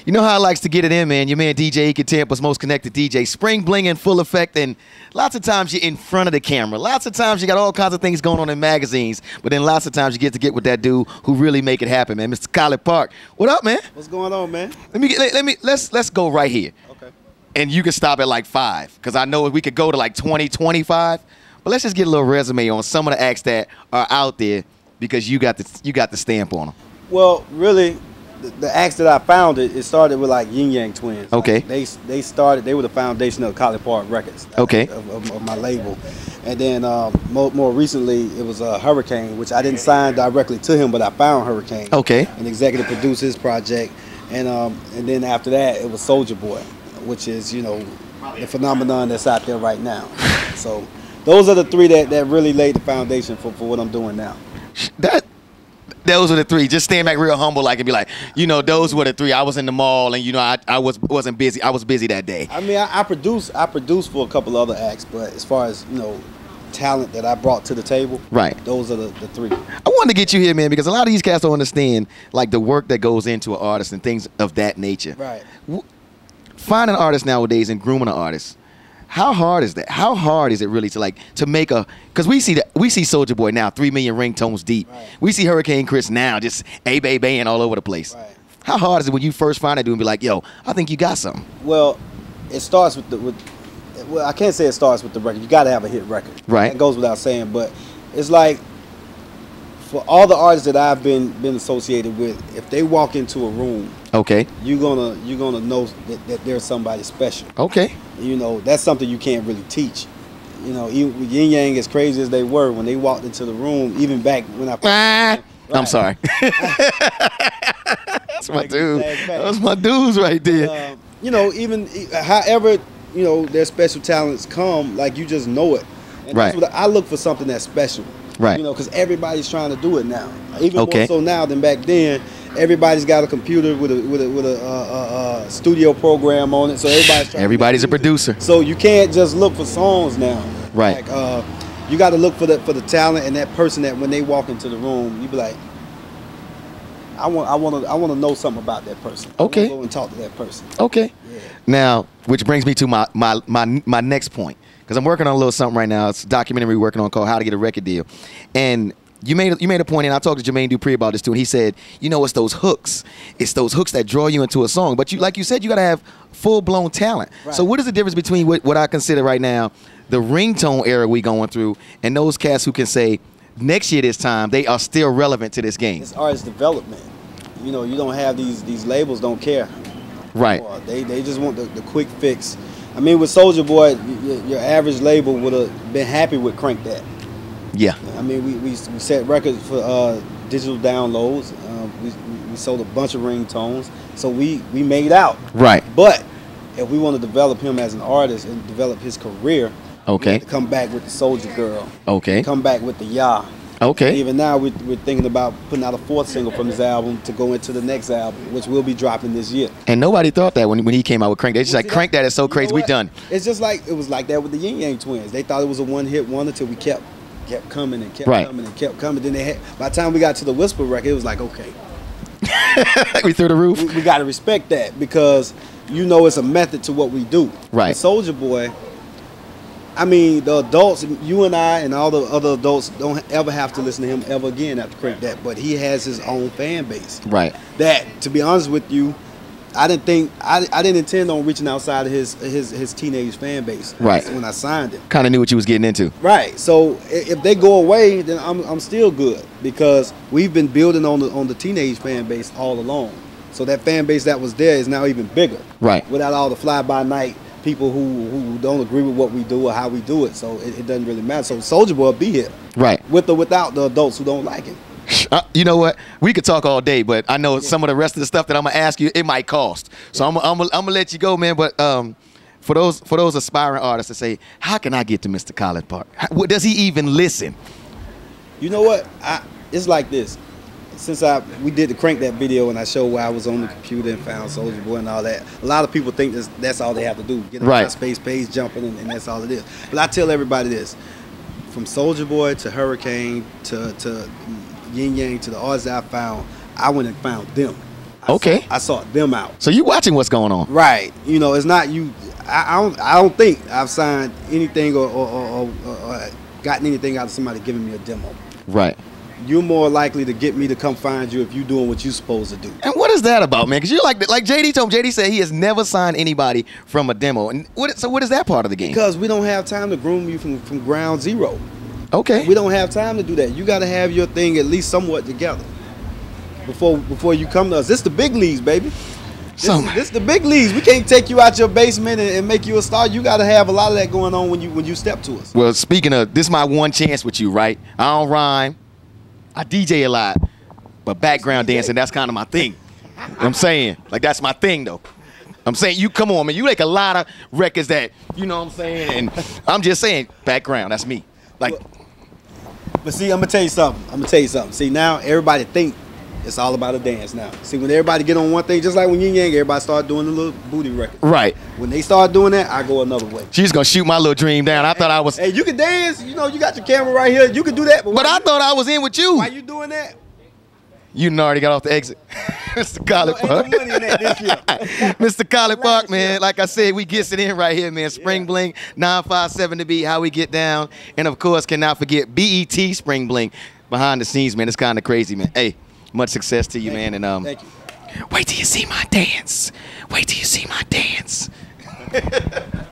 You know how I likes to get it in, man. Your man DJ Ekin, Tampa's most connected DJ. Spring bling in full effect, and lots of times you're in front of the camera. Lots of times you got all kinds of things going on in magazines, but then lots of times you get with that dude who really make it happen, man. Mr. Collipark. What up, man? What's going on, man? Let's go right here. Okay. And you can stop at like 5, because I know we could go to like 20, 25. But let's just get a little resume on some of the acts that are out there, because you got the stamp on them. Well, really, the acts that I founded, it started with like Ying twins. Okay. Like they were the foundation of Collipark Records. Okay. Of my label. And then more recently, it was Hurricane, which I didn't sign directly to him, but I found Hurricane. Okay. And executive produced his project. And then after that, it was Soulja Boy, which is, you know, the phenomenon that's out there right now. So those are the 3 that really laid the foundation for what I'm doing now. Those were the 3. Just stand back real humble, like, and be like, you know, those were the 3. I was in the mall, and you know, I wasn't busy. I was busy that day. I mean, I produced for a couple other acts, but as far as, you know, talent that I brought to the table, right? Those are the 3. I wanted to get you here, man, because a lot of these cats don't understand like the work that goes into an artist and things of that nature. Right. Finding artists nowadays and grooming an artist. How hard is that? How hard is it really to make a? Because we see Soulja Boy now 3 million ringtones deep. Right. We see Hurricane Chris now just a-bay-baying all over the place. Right. How hard is it when you first find that dude and be like, yo, I think you got something? Well, it starts with well, I can't say it starts with the record. You got to have a hit record. Right. That goes without saying. But it's like, for all the artists that I've been associated with, if they walk into a room, okay, you're gonna know that there's somebody special. Okay. You know, that's something you can't really teach. You know, even Yin Yang, as crazy as they were, when they walked into the room, even back when I right. I'm sorry. That's my dude. Those my dudes right there. You know, even however, you know, their special talents come, like, you just know it. And right. That's what I look for, something that's special. Right. You know, because everybody's trying to do it now. Even okay. more so now than back then. Everybody's got a computer with a studio program on it, so everybody's a producer. So you can't just look for songs now. Right. Like, you got to look for the talent and that person that when they walk into the room, you be like, I want to know something about that person. Okay. I want to go and talk to that person. Okay. Yeah. Now, which brings me to my next point, because I'm working on a little something right now. It's a documentary we're working on called How to Get a Record Deal, and you made a point, and I talked to Jermaine Dupree about this too, and he said, you know, it's those hooks. It's those hooks that draw you into a song. But like you said, you got to have full-blown talent. Right. So what is the difference between what I consider right now the ringtone era we going through and those cats who can say next year this time they are still relevant to this game? It's artist development. You know, you don't have these labels don't care. Right. They just want the quick fix. I mean, with Soulja Boy, your average label would have been happy with Crank That. Yeah. I mean, we set records for digital downloads. We sold a bunch of ringtones, so we made out. Right. But if we want to develop him as an artist and develop his career, okay, we have to come back with the Soulja Girl. Okay. Come back with the Ya. Okay. And even now, we're thinking about putting out a 4th single from this album to go into the next album, which we'll be dropping this year. And nobody thought that when he came out with Crank. They just like, Crank That is so crazy, we done. It's just like, it was like that with the Ying Yang twins. They thought it was a one-hit wonder until we kept coming and kept coming and kept coming. Then by the time we got to the Whisper record, it was like, okay. We through the roof? We got to respect that, because, you know, it's a method to what we do. Right. Soulja Boy, I mean, the adults, you and I and all the other adults don't ever have to listen to him ever again after Crank That, but he has his own fan base. Right. That, to be honest with you, I didn't intend on reaching outside of his teenage fan base. Right. When I signed him. Kind of knew what you was getting into. Right. So if they go away, then I'm still good, because we've been building on the teenage fan base all along. So that fan base that was there is now even bigger. Right. Without all the fly-by-night people who don't agree with what we do or how we do it. So it doesn't really matter. So Soulja Boy will be here. Right. With or without the adults who don't like it. You know what? We could talk all day, but I know some of the rest of the stuff that I'm gonna ask you, it might cost. So I'm gonna let you go, man. But for those aspiring artists to say, how can I get to Mr. Collipark? Does he even listen? You know what? It's like this. Since we did the Crank That video and I showed where I was on the computer and found Soulja Boy and all that, a lot of people think that's all they have to do. Get on my space page jumping and that's all it is. But I tell everybody this. From Soulja Boy to Hurricane to Yin Yang to the artists I found, I went and found them. Okay. I sought them out. So you watching what's going on? Right. You know, it's not you. I don't think I've signed anything or gotten anything out of somebody giving me a demo. Right. You're more likely to get me to come find you if you're doing what you're supposed to do. And what is that about, man? Because you're like JD told me. JD said he has never signed anybody from a demo. And so what is that part of the game? Because we don't have time to groom you from ground zero. Okay. We don't have time to do that. You got to have your thing at least somewhat together before you come to us. This the big leagues, baby. This the big leagues. We can't take you out your basement and make you a star. You got to have a lot of that going on when you step to us. Well, speaking of, this is my one chance with you, right? I don't rhyme. I DJ a lot. But background dancing, that's kind of my thing. You know what I'm saying? Like, that's my thing, though. I'm saying, you come on, man. You make a lot of records that, you know what I'm saying? And I'm just saying, background, that's me. Like, but see, I'm going to tell you something. See, now everybody think it's all about a dance now. See, when everybody get on one thing, just like when Ying Yang, everybody start doing the little booty record. Right. When they start doing that, I go another way. She's going to shoot my little dream down. I thought I was. Hey, you can dance. You know, you got your camera right here. You can do that. But I thought I was in with you. Why you doing that? You done already got off the exit. Mr. Collipark. Ain't no money in that this year. Mr. Collipark, man. Like I said, we gets it in right here, man. Spring Bling, 957 to beat, how we get down. And, of course, cannot forget BET Spring Bling. Behind the scenes, man. It's kind of crazy, man. Hey. Much success to you, man. And thank you. Wait till you see my dance. Wait till you see my dance.